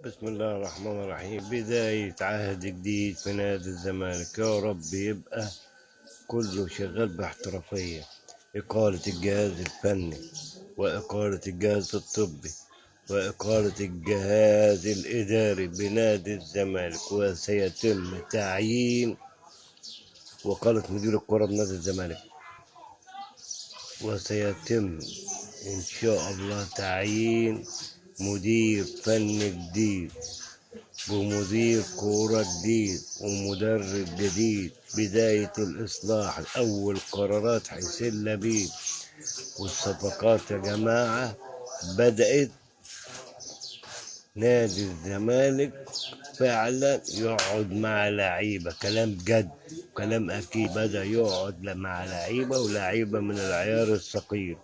بسم الله الرحمن الرحيم. بداية عهد جديد في نادي الزمالك، يا رب يبقى كله شغال باحترافية. إقالة الجهاز الفني، وإقالة الجهاز الطبي، وإقالة الجهاز الإداري بنادي الزمالك، وسيتم تعيين وكالة مدير الكرة بنادي الزمالك، وسيتم إن شاء الله تعيين مدير فني جديد ومدير كورة جديد ومدرب جديد. بداية الإصلاح، أول قرارات حسين لبيب والصفقات يا جماعة بدأت. نادي الزمالك فعلا يقعد مع لعيبة، كلام جد كلام أكيد، بدأ يقعد مع لعيبة، ولعيبة من العيار الثقيل.